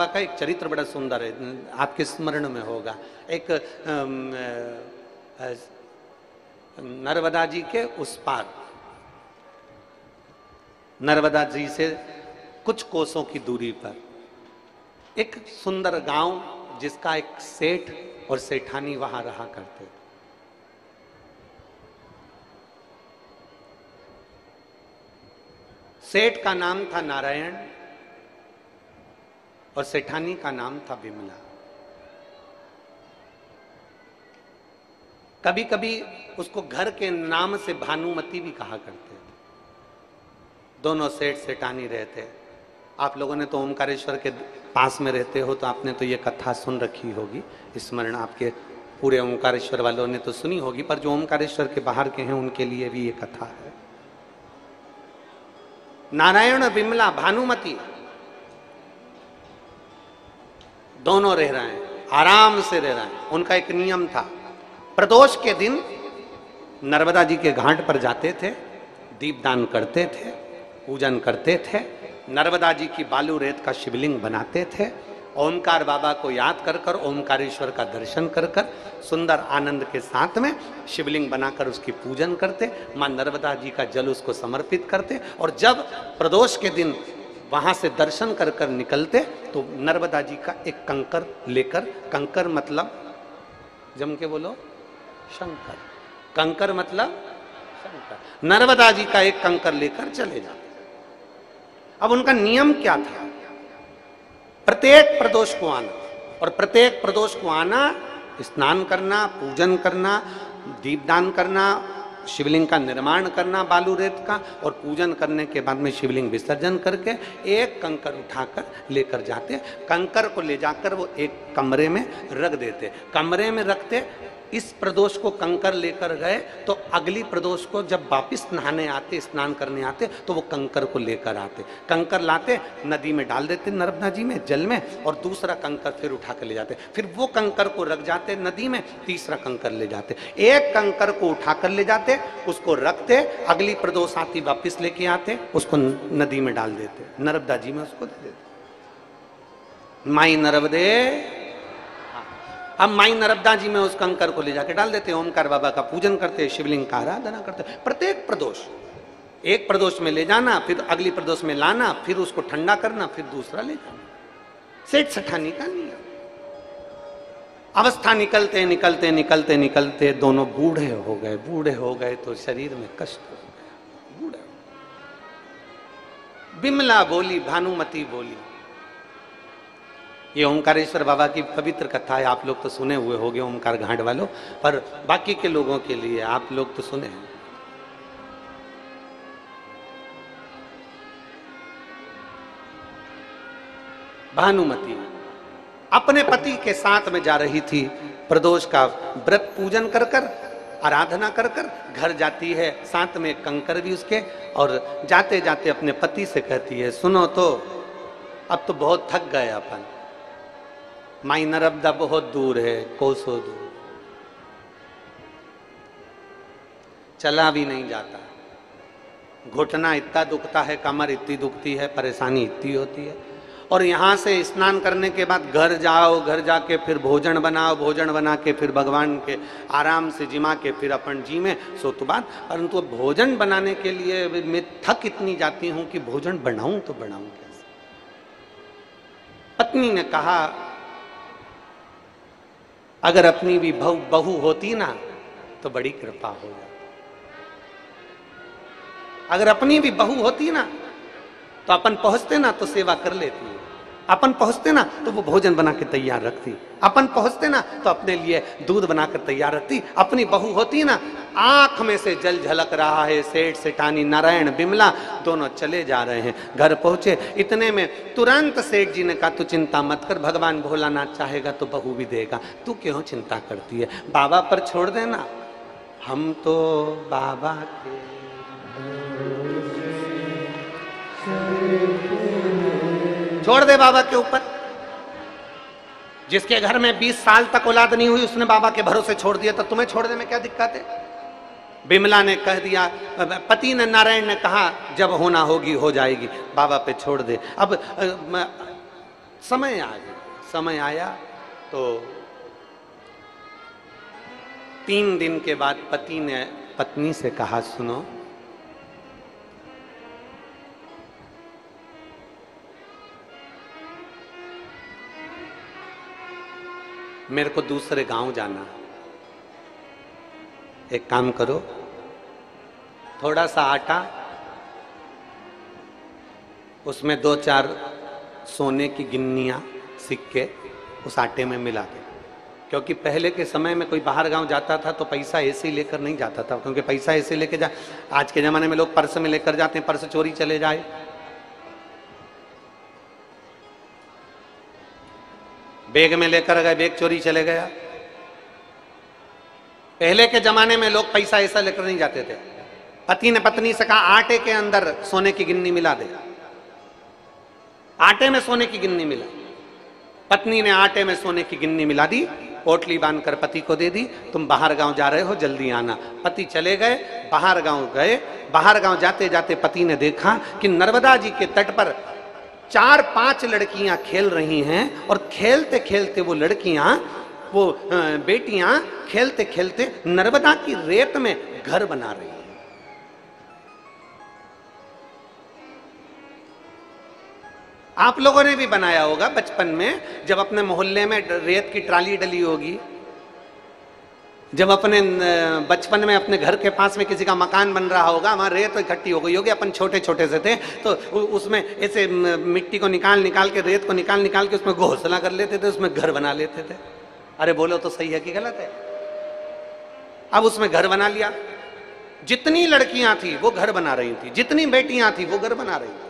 मालवा का एक चरित्र बड़ा सुंदर है, आपके स्मरण में होगा। एक नर्मदा जी के उस पार, नर्मदा जी से कुछ कोसों की दूरी पर एक सुंदर गांव, जिसका एक सेठ और सेठानी वहां रहा करते थे। सेठ का नाम था नारायण और सेठानी का नाम था विमला। कभी कभी उसको घर के नाम से भानुमति भी कहा करते थे। दोनों सेठ सेठानी रहते। आप लोगों ने तो ओमकारेश्वर के पास में रहते हो तो आपने तो ये कथा सुन रखी होगी, स्मरण आपके पूरे ओमकारेश्वर वालों ने तो सुनी होगी, पर जो ओमकारेश्वर के बाहर के हैं उनके लिए भी ये कथा है। नारायण और विमला, भानुमति दोनों रह रहे हैं, आराम से रह रहे हैं। उनका एक नियम था, प्रदोष के दिन नर्मदा जी के घाट पर जाते थे, दीपदान करते थे, पूजन करते थे, नर्मदा जी की बालू रेत का शिवलिंग बनाते थे, ओमकार बाबा को याद कर कर, ओमकारेश्वर का दर्शन कर कर, सुंदर आनंद के साथ में शिवलिंग बनाकर उसकी पूजन करते, मां नर्मदा जी का जल उसको समर्पित करते। और जब प्रदोष के दिन वहां से दर्शन कर कर निकलते तो नर्मदा जी का एक कंकर लेकर, कंकर मतलब जम के बोलो शंकर, कंकर मतलब शंकर, नर्मदा जी का एक कंकर लेकर चले जाते। अब उनका नियम क्या था, प्रत्येक प्रदोष को आना, और प्रत्येक प्रदोष को आना, स्नान करना, पूजन करना, दीपदान करना, शिवलिंग का निर्माण करना बालू रेत का, और पूजन करने के बाद में शिवलिंग विसर्जन करके एक कंकर उठाकर लेकर जाते। कंकर को ले जाकर वो एक कमरे में रख देते, कमरे में रखते। इस प्रदोष को कंकर लेकर गए तो अगली प्रदोष को जब वापिस नहाने आते, स्नान करने आते, तो वो कंकर को लेकर आते। कंकर लाते, नदी में डाल देते, नर्मदा जी में जल में, और दूसरा कंकर फिर उठा कर ले जाते। फिर वो कंकर को रख जाते नदी में, तीसरा कंकर ले जाते। एक कंकर को उठा कर ले जाते, उसको रखते, अगली प्रदोष आती वापिस लेके आते, उसको नदी में डाल देते, नर्मदा जी में उसको दे देते। माई नर्मदे, अब माई नर्मदा जी में उस कंकर को ले जाके डाल देते, ओमकार बाबा का पूजन करते, शिवलिंग का आराधना करते। प्रत्येक प्रदोष, एक प्रदोष में ले जाना, फिर अगली प्रदोष में लाना, फिर उसको ठंडा करना, फिर दूसरा ले जाना। सेठ सेठानी का नियम। अवस्था निकलते निकलते निकलते निकलते दोनों बूढ़े हो गए। बूढ़े हो गए तो शरीर में कष्ट हो गया। बूढ़े, विमला बोली, भानुमति बोली। ये ओमकारेश्वर बाबा की पवित्र कथा है, आप लोग तो सुने हुए होंगे ओमकार घाट वालों, पर बाकी के लोगों के लिए आप लोग तो सुने हैं। भानुमति अपने पति के साथ में जा रही थी, प्रदोष का व्रत पूजन कर कर, आराधना कर कर घर जाती है, साथ में कंकर भी उसके, और जाते जाते अपने पति से कहती है, सुनो तो अब तो बहुत थक गए अपन, माई नर्मदा बहुत दूर है, कोसों दूर, चला भी नहीं जाता, घुटना इतना दुखता है, कमर इतनी दुखती है, परेशानी इतनी होती है। और यहाँ से स्नान करने के बाद घर जाओ, घर जाके फिर भोजन बनाओ, भोजन बना के फिर भगवान के आराम से जिमा के फिर अपन जी में सो तो बात। परंतु भोजन बनाने के लिए मैं थक इतनी जाती हूँ कि भोजन बनाऊं तो बनाऊं कैसे। पत्नी ने कहा, अगर अपनी भी बहू होती ना तो बड़ी कृपा हो जाती, अगर अपनी भी बहू होती ना तो अपन पहुंचते ना तो सेवा कर लेती, अपन पहुंचते ना तो वो भोजन बना के तैयार रखती, अपन पहुंचते ना तो अपने लिए दूध बनाकर तैयार रखती। अपनी बहू होती ना, आंख में से जल झलक रहा है, सेठ सेठानी नारायण विमला दोनों चले जा रहे हैं। घर पहुंचे, इतने में तुरंत सेठ जी ने कहा, तू चिंता मत कर, भगवान भोलानाथ चाहेगा तो बहू भी देगा, तू क्यों चिंता करती है, बाबा पर छोड़ देना, हम तो बाबा के छोड़ दे बाबा के ऊपर। जिसके घर में 20 साल तक औलाद नहीं हुई उसने बाबा के भरोसे छोड़ दिया, तो तुम्हें छोड़ने में क्या दिक्कत है। विमला ने कह दिया, पति ने, नारायण ने कहा, जब होना होगी हो जाएगी, बाबा पे छोड़ दे। अब समय आ गया। समय आया तो 3 दिन के बाद पति ने पत्नी से कहा, सुनो, मेरे को दूसरे गांव जाना, एक काम करो, थोड़ा सा आटा, उसमें 2-4 सोने की गिन्नियां, सिक्के उस आटे में मिला दे। क्योंकि पहले के समय में कोई बाहर गांव जाता था तो पैसा ऐसे ही लेकर नहीं जाता था, क्योंकि पैसा ऐसे लेके जा, आज के जमाने में लोग पर्स में लेकर जाते हैं, पर्स चोरी चले जाए, बैग में लेकर गए, बैग चोरी चले गया। पहले के जमाने में लोग पैसा ऐसा लेकर नहीं जाते थे। पति ने पत्नी से कहा, आटे के अंदर सोने की गिन्नी मिला दे। आटे में सोने की गिन्नी मिला, पत्नी ने आटे में सोने की गिन्नी मिला दी, पोटली बांधकर पति को दे दी, तुम बाहर गांव जा रहे हो, जल्दी आना। पति चले गए, बाहर गांव गए। बाहर गांव जाते जाते पति ने देखा कि नर्मदा जी के तट पर 4-5 लड़कियां खेल रही हैं, और खेलते खेलते वो लड़कियां, वो बेटियां खेलते खेलते नर्मदा की रेत में घर बना रही हैं। आप लोगों ने भी बनाया होगा बचपन में, जब अपने मोहल्ले में रेत की ट्राली डली होगी, जब अपने बचपन में अपने घर के पास में किसी का मकान बन रहा होगा, वहां रेत इकट्ठी हो गई होगी, अपन छोटे छोटे से थे तो उसमें ऐसे मिट्टी को निकाल निकाल के, रेत को निकाल निकाल के उसमें घोंसला कर लेते थे, उसमें घर बना लेते थे। अरे बोलो तो सही है कि गलत है? अब उसमें घर बना लिया। जितनी लड़कियां थी वो घर बना रही थी, जितनी बेटियां थी वो घर बना रही थी।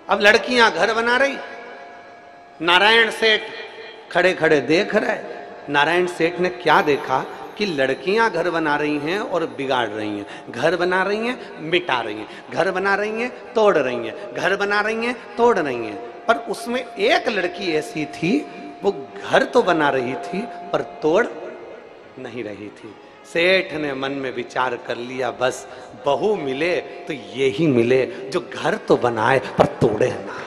अब लड़कियां घर बना रही, नारायण सेठ खड़े खड़े देख रहे। नारायण सेठ ने क्या देखा कि लड़कियां घर बना रही हैं और बिगाड़ रही हैं, घर बना रही हैं, मिटा रही हैं, घर बना रही हैं, तोड़ रही हैं, घर बना रही हैं, तोड़ रही हैं। पर उसमें एक लड़की ऐसी थी, वो घर तो बना रही थी पर तोड़ नहीं रही थी। सेठ ने मन में विचार कर लिया, बस बहू मिले तो यही मिले जो घर तो बनाए पर तोड़े ना।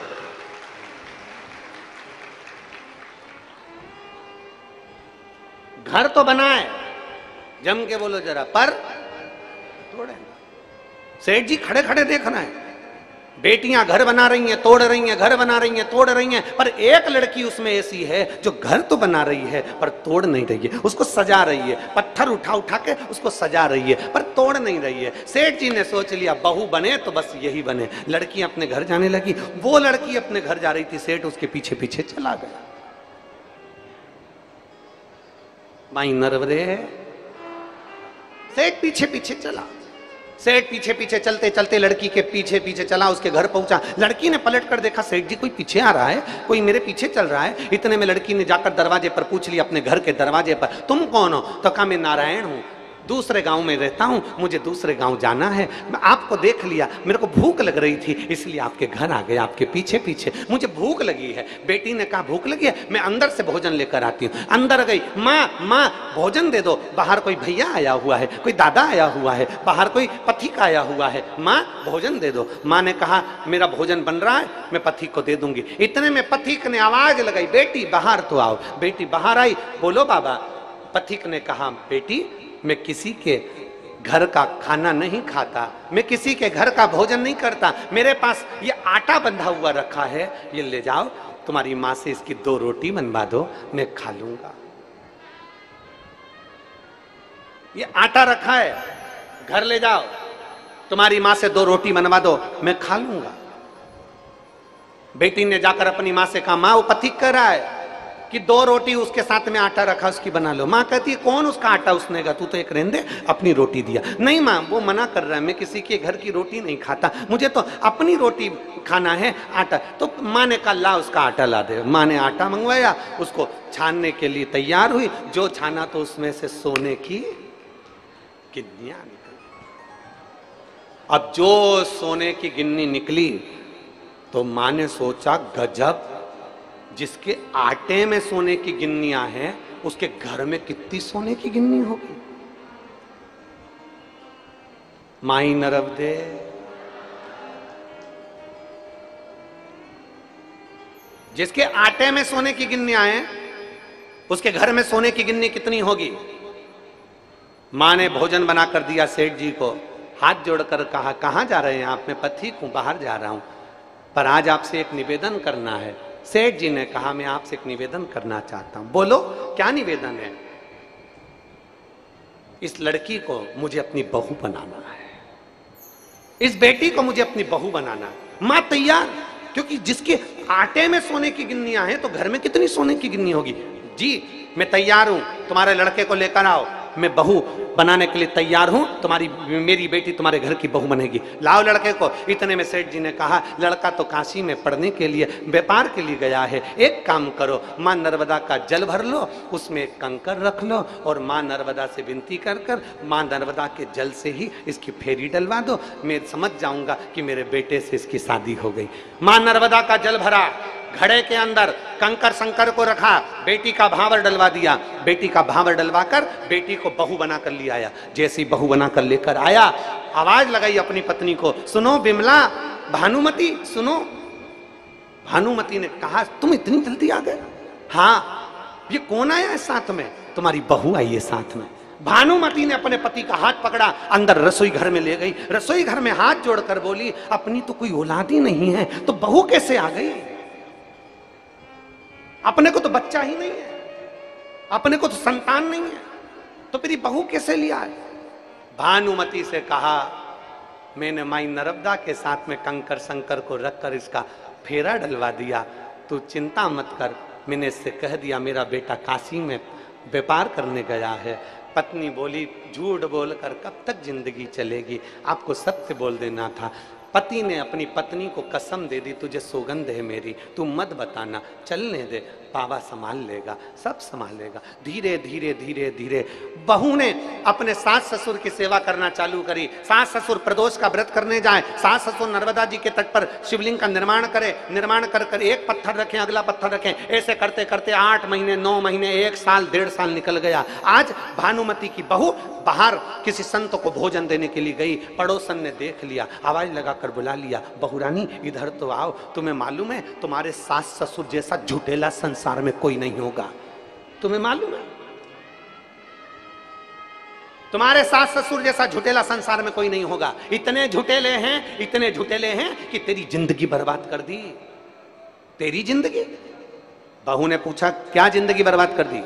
घर तो बनाए, जम के बोलो जरा, पर तोड़े ना। सेठ जी खड़े खड़े देख रहे हैं, बेटियां घर बना रही हैं, तोड़ रही हैं, घर बना रही हैं, तोड़ रही हैं, पर एक लड़की उसमें ऐसी है जो घर तो बना रही है पर तोड़ नहीं रही है, उसको सजा रही है, पत्थर उठा उठा के उसको सजा रही है पर तोड़ नहीं रही है। सेठ जी ने सोच लिया, बहू बने तो बस यही बने। लड़की अपने घर जाने लगी, वो लड़की अपने घर जा रही थी, सेठ उसके पीछे पीछे चला गया। माई नर्वरे, सेठ पीछे पीछे चला। सेठ पीछे पीछे चलते चलते लड़की के पीछे पीछे चला, उसके घर पहुंचा। लड़की ने पलट कर देखा, सेठ जी कोई पीछे आ रहा है, कोई मेरे पीछे चल रहा है। इतने में लड़की ने जाकर दरवाजे पर पूछ लिया, अपने घर के दरवाजे पर, तुम कौन हो? तो कहा, मैं नारायण हूं, दूसरे गांव में रहता हूं, मुझे दूसरे गांव जाना है। मैं आपको देख लिया, मेरे को भूख लग रही थी, इसलिए आपके घर आ गया, आपके पीछे पीछे। मुझे भूख लगी है। बेटी ने कहा, भूख लगी है, मैं अंदर से भोजन लेकर आती हूँ। अंदर गई, माँ माँ भोजन दे दो, बाहर कोई भैया आया हुआ है, कोई दादा आया हुआ है, बाहर कोई पथिक आया हुआ है, माँ भोजन दे दो। माँ ने कहा, मेरा भोजन बन रहा है, मैं पथिक को दे दूंगी। इतने में पथिक ने आवाज लगाई, बेटी बाहर तो आओ। बेटी बाहर आई, बोलो बाबा। पथिक ने कहा, बेटी मैं किसी के घर का खाना नहीं खाता, मैं किसी के घर का भोजन नहीं करता, मेरे पास ये आटा बंधा हुआ रखा है, ये ले जाओ, तुम्हारी माँ से इसकी 2 रोटी बनवा दो, मैं खा लूंगा। ये आटा रखा है, घर ले जाओ, तुम्हारी माँ से 2 रोटी बनवा दो, मैं खा लूंगा। बेटी ने जाकर अपनी माँ से कहा, माँ वो पथिक कर रहा है कि 2 रोटी उसके साथ में आटा रखा, उसकी बना लो। माँ कहती है, कौन उसका आटा उसने का, तू तो एक रहने दे, अपनी रोटी दिया। नहीं माँ, वो मना कर रहा है, मैं किसी के घर की रोटी नहीं खाता, मुझे तो अपनी रोटी खाना है, आटा। तो माँ ने कहा, ला उसका आटा ला दे। माँ ने आटा मंगवाया, उसको छानने के लिए तैयार हुई। जो छाना तो उसमें से सोने की गिन्नियां निकली। अब जो सोने की गिन्नी निकली तो माँ ने सोचा, गजब, जिसके आटे में सोने की गिन्नियां हैं, उसके घर में कितनी सोने की गिन्नी होगी। माई नर्मदे। जिसके आटे में सोने की गिन्नियां हैं, उसके घर में सोने की गिन्नी कितनी होगी। मां ने भोजन बनाकर दिया सेठ जी को, हाथ जोड़कर कहा, कहां जा रहे हैं आप? मैं पथिक हूं, बाहर जा रहा हूं, पर आज आपसे एक निवेदन करना है। सेठ जी ने कहा, मैं आपसे एक निवेदन करना चाहता हूं। बोलो, क्या निवेदन है? इस लड़की को मुझे अपनी बहू बनाना है, इस बेटी को मुझे अपनी बहू बनाना है। मां तैयार, क्योंकि जिसके आटे में सोने की गिन्नियां हैं तो घर में कितनी सोने की गिन्नी होगी। जी मैं तैयार हूं, तुम्हारे लड़के को लेकर आओ, मैं बहू बनाने के लिए तैयार हूं, तुम्हारी मेरी बेटी तुम्हारे घर की बहू बनेगी, लाओ लड़के को। इतने में सेठ जी ने कहा, लड़का तो काशी में पढ़ने के लिए, व्यापार के लिए गया है, एक काम करो, मां नर्मदा का जल भर लो, उसमें एक कंकर रख लो और मां नर्मदा से विनती कर कर मां नर्मदा के जल से ही इसकी फेरी डलवा दो, मैं समझ जाऊंगा कि मेरे बेटे से इसकी शादी हो गई। मां नर्मदा का जल भरा, घड़े के अंदर कंकर शंकर को रखा, बेटी का भावर डलवा दिया, बेटी का भावर डलवाकर बेटी को बहू बनाकर ले आया। जैसी बहू बनाकर लेकर आया, आवाज लगाई अपनी पत्नी को, सुनो बिमला, भानुमति सुनो। भानुमति ने कहा, तुम इतनी जल्दी आ गए? हाँ, ये कौन आया है साथ में? तुम्हारी बहू आई है साथ में। भानुमति ने अपने पति का हाथ पकड़ा, अंदर रसोई घर में ले गई, रसोई घर में हाथ जोड़कर बोली, अपनी तो कोई औलाद ही नहीं है तो बहू कैसे आ गई? अपने को तो बच्चा ही नहीं है, अपने को तो संतान नहीं है, तो फिर बहू कैसे लिया है? भानुमति से कहा, मैंने माई नर्मदा के साथ में कंकर शंकर को रखकर इसका फेरा डलवा दिया, तू चिंता मत कर। मैंने इससे कह दिया मेरा बेटा काशी में व्यापार करने गया है। पत्नी बोली, झूठ बोलकर कब तक जिंदगी चलेगी, आपको सत्य बोल देना था। पति ने अपनी पत्नी को कसम दे दी, तुझे सौगंध है मेरी, तू मत बताना, चलने दे, बाबा संभाल लेगा, सब संभालेगा। धीरे धीरे धीरे धीरे बहू ने अपने सास ससुर की सेवा करना चालू करी। सास ससुर प्रदोष का व्रत करने जाए, सास ससुर नर्मदा जी के तट पर शिवलिंग का निर्माण करे, निर्माण कर कर एक पत्थर रखें, अगला पत्थर रखें, ऐसे करते करते 8 महीने 9 महीने 1 साल 1.5 साल निकल गया। आज भानुमति की बहू बाहर किसी संत को भोजन देने के लिए गई, पड़ोसन ने देख लिया, आवाज लगाकर बुला लिया, बहू रानी इधर तो आओ, तुम्हें मालूम है तुम्हारे सास ससुर जैसा झूठेला संसार में कोई नहीं होगा, तुम्हें मालूम है तुम्हारे सास ससुर जैसा झूठेला संसार में कोई नहीं होगा। इतने झूठेले हैं, इतने झूठेले हैं कि तेरी जिंदगी बर्बाद कर दी, तेरी जिंदगी। बहू ने पूछा, क्या जिंदगी बर्बाद कर दी?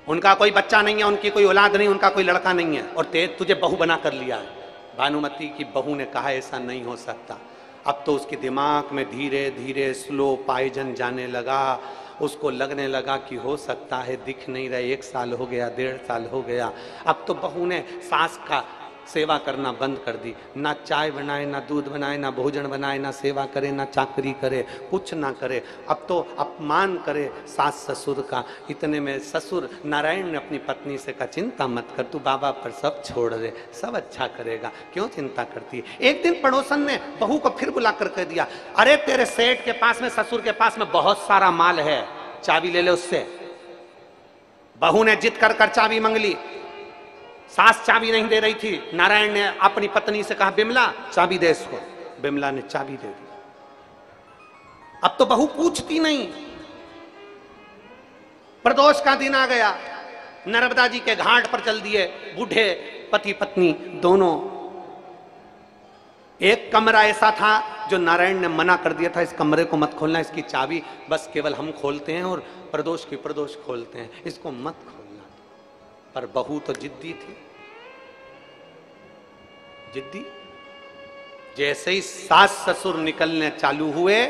उनका कोई बच्चा नहीं है, उनकी कोई औलाद नहीं, उनका कोई लड़का नहीं है, और तुझे बहू बना कर लिया है। भानुमति की बहू ने कहा, ऐसा नहीं हो सकता। अब तो उसके दिमाग में धीरे धीरे स्लो पॉइजन जाने लगा, उसको लगने लगा कि हो सकता है दिख नहीं रहे, 1 साल हो गया, 1.5 साल हो गया। अब तो बहू ने सास का सेवा करना बंद कर दी, ना चाय बनाए, ना दूध बनाए, ना भोजन बनाए, ना सेवा करे, ना चाकरी करे, कुछ ना करे। अब तो अपमान करे सास ससुर का। इतने में ससुर नारायण ने अपनी पत्नी से कहा, चिंता मत कर, तू बाबा पर सब छोड़ दे, सब अच्छा करेगा, क्यों चिंता करती है। एक दिन पड़ोसन ने बहू को फिर बुला कर कह दिया, अरे तेरे सेठ के पास में, ससुर के पास में बहुत सारा माल है, चाबी ले ले उससे। बहू ने जिद कर चाबी मांग ली, सास चाबी नहीं दे रही थी। नारायण ने अपनी पत्नी से कहा, बिमला चाबी दे इसको। बिमला ने चाबी दे दी। अब तो बहू पूछती नहीं। प्रदोष का दिन आ गया, नर्मदा जी के घाट पर चल दिए बूढ़े पति पत्नी दोनों। एक कमरा ऐसा था जो नारायण ने मना कर दिया था, इस कमरे को मत खोलना, इसकी चाबी बस केवल हम खोलते हैं और प्रदोष की प्रदोष खोलते हैं, इसको मत खोलना। पर बहू तो जिद्दी थी, जिद्दी। जैसे ही सास ससुर निकलने चालू हुए,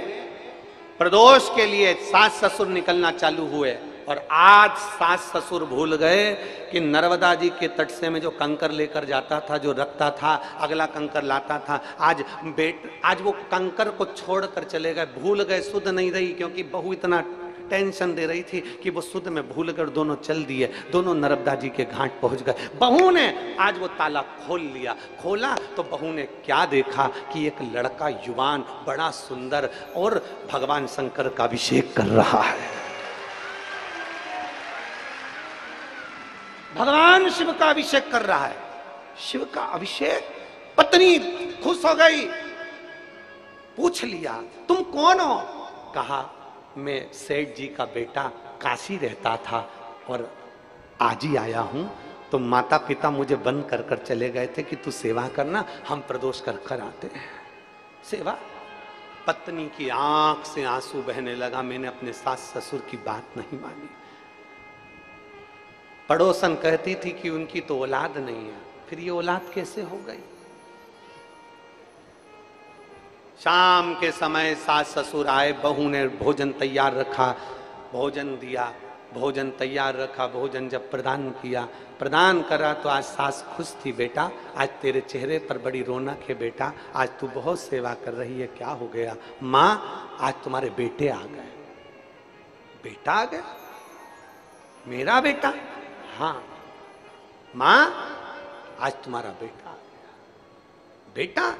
प्रदोष के लिए सास ससुर निकलना चालू हुए, और आज सास ससुर भूल गए कि नर्मदा जी के तट से में जो कंकर लेकर जाता था, जो रखता था, अगला कंकर लाता था, आज वो कंकर को छोड़कर चले गए, भूल गए, सुध नहीं रही, क्योंकि बहू इतना टेंशन दे रही थी कि वो सुध में भूल कर दोनों चल दिए, दोनों नर्मदा जी के घाट पहुंच गए। बहू ने आज वो ताला खोल लिया, खोला तो बहू ने क्या देखा कि एक लड़का युवान, बड़ा सुंदर, और भगवान शंकर का अभिषेक कर रहा है, भगवान शिव का अभिषेक कर रहा है। शिव का अभिषेक। पत्नी खुश हो गई, पूछ लिया तुम कौन हो? कहा मैं सेठ जी का बेटा काशी रहता था और आज ही आया हूं। तो माता पिता मुझे बंद कर कर चले गए थे कि तू सेवा करना, हम प्रदोष कर कर आते हैं। सेवा। पत्नी की आंख से आंसू बहने लगा, मैंने अपने सास ससुर की बात नहीं मानी। पड़ोसन कहती थी कि उनकी तो औलाद नहीं है, फिर ये औलाद कैसे हो गई? शाम के समय सास ससुर आए, बहू ने भोजन तैयार रखा, भोजन दिया, भोजन तैयार रखा, भोजन जब प्रदान किया, प्रदान करा तो आज सास खुश थी, बेटा आज तेरे चेहरे पर बड़ी रौनक है बेटा, आज तू बहुत सेवा कर रही है, क्या हो गया? माँ आज तुम्हारे बेटे आ गए। बेटा आ गया? मेरा बेटा? हाँ। माँ आज तुम्हारा बेटा आ गया। बेटा?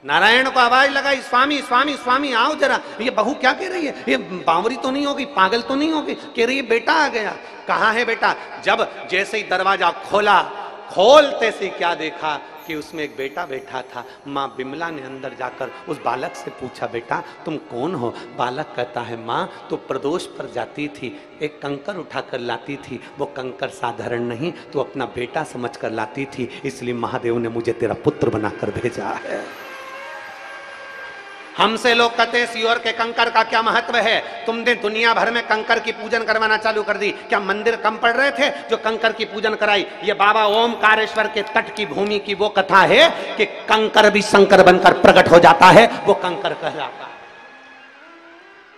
नारायण को आवाज लगाई, स्वामी स्वामी स्वामी आओ जरा। ये बहू क्या कह रही है? ये बावरी तो नहीं होगी, पागल तो नहीं होगी? कह रही है बेटा आ गया। कहाँ है बेटा? जब जैसे ही दरवाजा खोला, खोलते से क्या देखा कि उसमें एक बेटा बैठा था। माँ बिमला ने अंदर जाकर उस बालक से पूछा, बेटा तुम कौन हो? बालक कहता है, माँ तो प्रदोष पर जाती थी, एक कंकर उठा कर लाती थी, वो कंकर साधारण नहीं, तो अपना बेटा समझ कर लाती थी, इसलिए महादेव ने मुझे तेरा पुत्र बनाकर भेजा है। हमसे लोग कहते हैं सियोर के कंकर का क्या महत्व है? तुमने दुनिया भर में कंकर की पूजन करवाना चालू कर दी। क्या मंदिर कम पड़ रहे थे जो कंकर की पूजन कराई? ये बाबा ओमकारेश्वर के तट की भूमि की वो कथा है कि कंकर भी शंकर बनकर प्रकट हो जाता है, वो कंकर कहलाता है।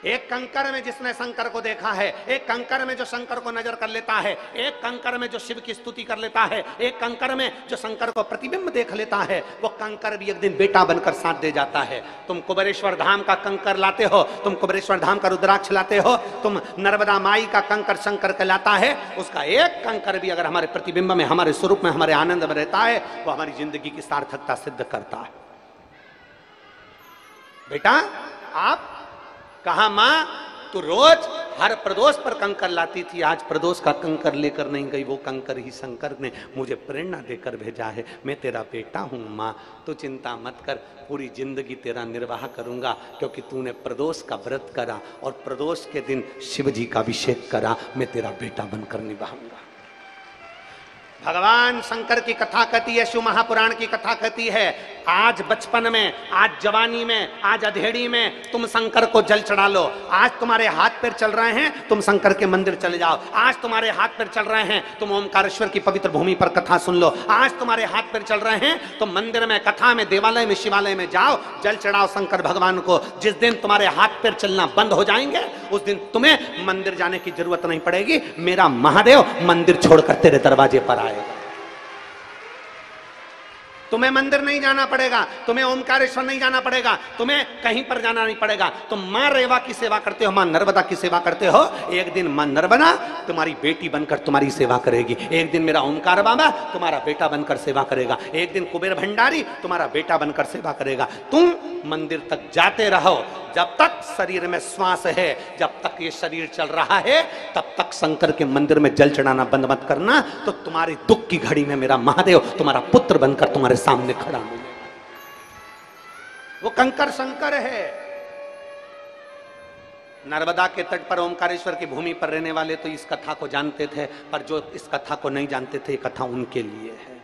एक कंकर में जिसने शंकर को देखा है, एक कंकर में जो शंकर को नजर कर लेता है, एक कंकर में जो शिव की स्तुति कर लेता है, एक कंकर में जो शंकर को प्रतिबिंब देख लेता है, वो कंकर भी एक दिन बेटा बनकर साथ दे जाता है। तुम कुबेरेश्वर धाम का कंकर लाते हो, तुम कुबेरेश्वर धाम का रुद्राक्ष लाते हो, तुम नर्मदा माई का कंकर शंकर कहलाता है, उसका एक कंकर भी अगर हमारे प्रतिबिंब में, हमारे स्वरूप में, हमारे आनंद में रहता है, वो हमारी जिंदगी की सार्थकता सिद्ध करता है। बेटा आप कहा, मां तू रोज हर प्रदोष पर कंकर लाती थी, आज प्रदोष का कंकर लेकर नहीं गई, वो कंकर ही शंकर ने मुझे प्रेरणा देकर भेजा है, मैं तेरा बेटा हूं मां, तो चिंता मत कर, पूरी जिंदगी तेरा निर्वाह करूंगा, क्योंकि तूने प्रदोष का व्रत करा और प्रदोष के दिन शिव जी का अभिषेक करा, मैं तेरा बेटा बनकर निभाऊंगा। भगवान शंकर की कथा कहती है, शिव महापुराण की कथा कहती है, आज बचपन में, आज जवानी में, आज अधेड़ी में तुम शंकर को जल चढ़ा लो। आज तुम्हारे हाथ पैर चल रहे हैं, तुम शंकर के मंदिर चले जाओ। आज तुम्हारे हाथ पैर चल रहे हैं, तुम ओमकारेश्वर की पवित्र भूमि पर कथा सुन लो। आज तुम्हारे हाथ पैर चल रहे हैं, तुम मंदिर में, कथा में, देवालय में, शिवालय में जाओ, जल चढ़ाओ शंकर भगवान को। जिस दिन तुम्हारे हाथ पैर चलना बंद हो जाएंगे, उस दिन तुम्हें मंदिर जाने की जरूरत नहीं पड़ेगी, मेरा महादेव मंदिर छोड़कर तेरे दरवाजे पर आएगा। तुम्हें मंदिर नहीं जाना पड़ेगा, तुम्हें ओमकारेश्वर नहीं जाना पड़ेगा, तुम्हें कहीं पर जाना नहीं पड़ेगा। तुम मां रेवा की सेवा करते हो, मां नर्मदा की सेवा करते हो, एक दिन मां नर्मदा तुम्हारी बेटी बनकर तुम्हारी सेवा करेगी। एक दिन मेरा ओमकार बाबा तुम्हारा बेटा बनकर सेवा करेगा। एक दिन कुबेर भंडारी तुम्हारा बेटा बनकर सेवा करेगा। तुम मंदिर तक जाते रहो, जब तक शरीर में श्वास है, जब तक ये शरीर चल रहा है, तब तक शंकर के मंदिर में जल चढ़ाना बंद मत करना, तो तुम्हारी दुख की घड़ी में मेरा महादेव तुम्हारा पुत्र बनकर तुम्हारे सामने खड़ा मिलेगा। वो कंकर शंकर है। नर्मदा के तट पर ओमकारेश्वर की भूमि पर रहने वाले तो इस कथा को जानते थे, पर जो इस कथा को नहीं जानते थे, ये कथा उनके लिए है।